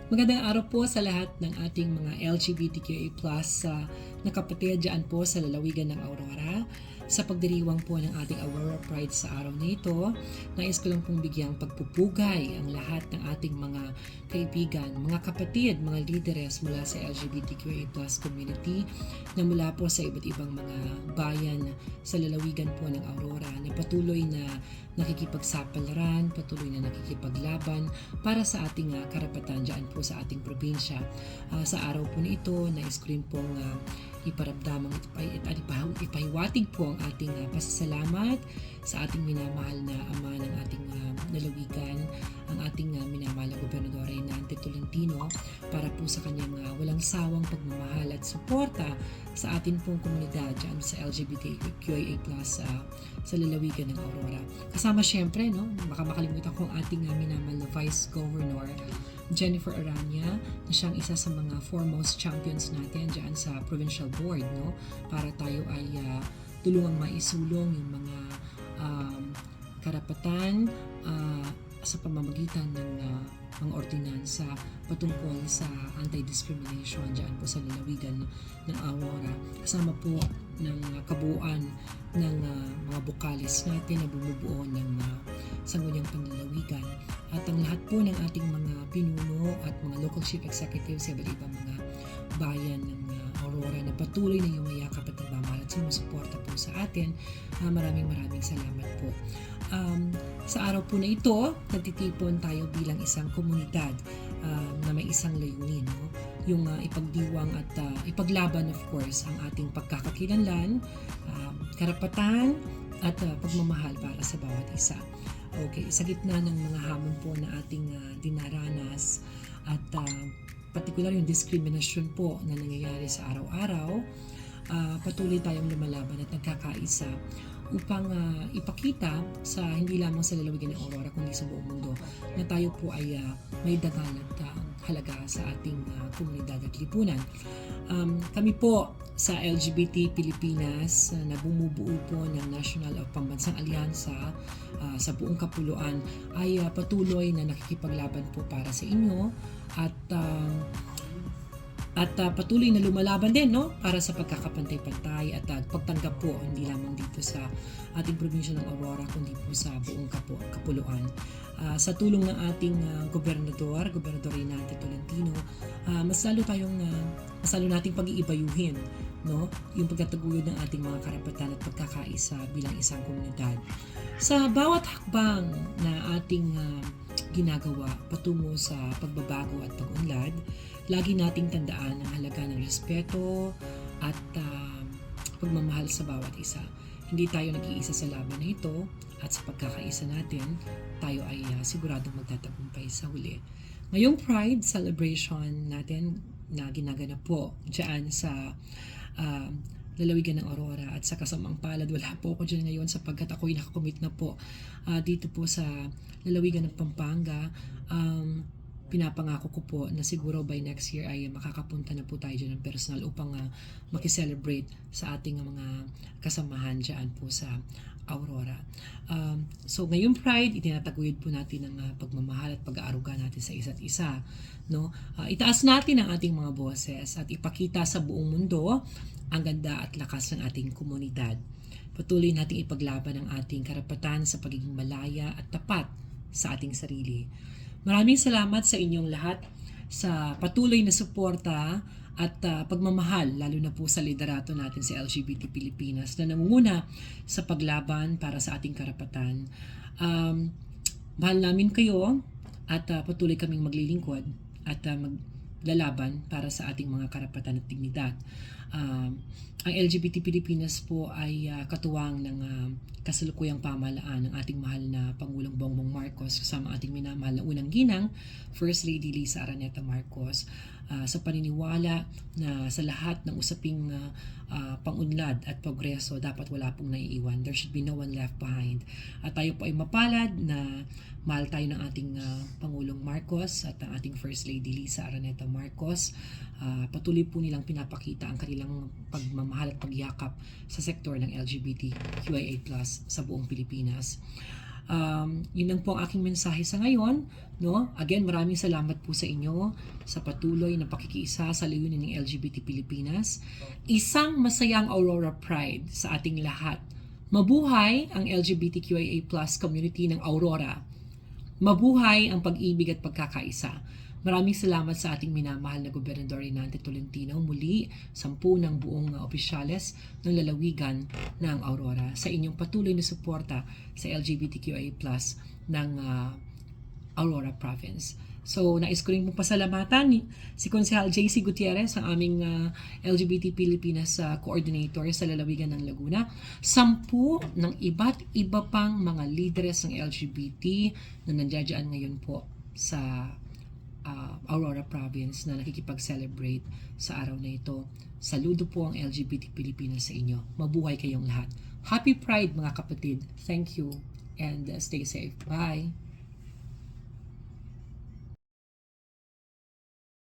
Magandang araw po sa lahat ng ating mga LGBTQA+ na kapatid dyan po sa lalawigan ng Aurora. Sa pagdiriwang po ng ating Aurora Pride sa araw na ito, nais ko lang pong bigyang pagpupugay ang lahat ng ating mga kaibigan, mga kapatid, mga líderes mula sa LGBTQA+ community na mula po sa iba't ibang mga bayan sa lalawigan po ng Aurora na patuloy na nakikipagsapalaran, patuloy na nakikipaglaban para sa ating karapatan dyan po sa ating probinsya. Sa araw po na ito, nais ko rin pong iparamdamang ipahiwatig po ang ating pasasalamat sa ating minamahal na ama ng ating lalawigan, ang ating minamahal na Gobernador Nante Tolentino, para po sa kanyang walang sawang pagmamahal at suporta sa atin pong komunidad dyan sa LGBTQIA+ sa lalawigan ng Aurora. Kasama syempre, baka makalimutan ko ang ating minamahal na Vice Governor Jennifer Aranya, na siyang isa sa mga foremost champions natin dyan sa provincial board, para tayo ay tulungang maisulong yung mga karapatan sa pamamagitan ng mga ordinansa patungkol sa anti-discrimination dyan po sa lalawigan ng Aurora. Kasama po ng kabuuan ng mga bukalis natin na bumubuo ng sangguniang panlalawigan at ang lahat po ng ating mga pinuno at mga local chief executives sa iba't ibang mga bayan ng Aurora na patuloy na yumayakap at nagmamahal at sumusuporta po sa atin. Maraming salamat po. Sa araw po na ito, nagtitipon tayo bilang isang komunidad na may isang layunin, yung ipagdiwang at ipaglaban of course ang ating pagkakakilanlan, karapatan at pagmamahal para sa bawat isa. Okay, sa gitna ng mga hamon po na ating dinaranas at partikular yung diskriminasyon po na nangyayari sa araw-araw, patuloy tayong lumalaban at nagkakaisa upang ipakita sa hindi lamang sa lalawigan ng Aurora kundi sa buong mundo na tayo po ay may dagal at halaga sa ating komunidad at lipunan. Kami po sa LGBT Pilipinas na bumubuo po ng National o Pambansang Alyansa sa buong kapuluan ay patuloy na nakikipaglaban po para sa inyo at patuloy na lumalaban din para sa pagkakapantay-pantay at pagtanggap po hindi lamang dito sa ating probinsya ng Aurora kundi po sa buong kapuluan. Sa tulong ng ating Gobernador Nante Tolentino, mas lalo nating pag-iibayuhin yung pagtataguyod ng ating mga karapatan at pagkakaisa bilang isang komunidad. Sa bawat hakbang na ating ginagawa patungo sa pagbabago at pag-unlad, lagi nating tandaan ang halaga ng respeto at pagmamahal sa bawat isa. Hindi tayo nag-iisa sa laban na ito at sa pagkakaisa natin, tayo ay siguradong magtatagumpay sa huli. Ngayong Pride celebration natin na ginaganap po dyan sa lalawigan ng Aurora at sa kasamang palad, wala po ako dyan ngayon sapagkat ako'y nakakomit na po dito po sa lalawigan ng Pampanga. Pinapangako ko po na siguro by next year ay makakapunta na po tayo dyan ng personal upang makiselebrate sa ating mga kasamahan dyan po sa Aurora. So ngayong Pride, itinataguyod po natin ang pagmamahal at pag-aaruga natin sa isa't isa. Itaas natin ang ating mga boses at ipakita sa buong mundo ang ganda at lakas ng ating komunidad. Patuloy nating ipaglaban ang ating karapatan sa pagiging malaya at tapat sa ating sarili. Maraming salamat sa inyong lahat sa patuloy na suporta at pagmamahal, lalo na po sa liderato natin sa LGBT Pilipinas na nangunguna sa paglaban para sa ating karapatan. Mahal namin kayo at patuloy kaming maglilingkod at maglalaban para sa ating mga karapatan at dignidad. Ang LGBT Pilipinas po ay katuwang ng kasalukuyang pamahalaan ng ating mahal na Pangulong Bongbong Marcos kasama ating minamahal na unang ginang, First Lady Lisa Araneta Marcos, sa paniniwala na sa lahat ng usaping pangunlad at progreso dapat wala pong naiiwan. There should be no one left behind. At tayo po ay mapalad na mahal tayo ng ating Pangulong Marcos at ang ating First Lady Lisa Araneta Marcos. Patuloy po nilang pinapakita ang kanilang pagmamahal at pagyakap sa sektor ng LGBTQIA+ sa buong Pilipinas. Yun lang po ang aking mensahe sa ngayon. No? Again, maraming salamat po sa inyo sa patuloy na pakikiisa sa layunin ng LGBT Pilipinas. Isang masayang Aurora Pride sa ating lahat. Mabuhay ang LGBTQIA+ community ng Aurora. Mabuhay ang pag-ibig at pagkakaisa. Maraming salamat sa ating minamahal na Gobernador Inante Tolentino, muli 10 ng buong opisyales ng lalawigan ng Aurora sa inyong patuloy na suporta sa LGBTQIA+ ng Aurora Province. So, nais ko rin pong pasalamatan si Konsehal JC Gutierrez, ang aming LGBT Pilipinas coordinator sa lalawigan ng Laguna. 10 ng iba't iba pang mga líderes ng LGBT na nandiyan ngayon po sa Aurora Province na nakikipag-celebrate sa araw na ito. Saludo po ang LGBT Pilipinas sa inyo. Mabuhay kayong lahat. Happy Pride mga kapatid. Thank you and stay safe. Bye!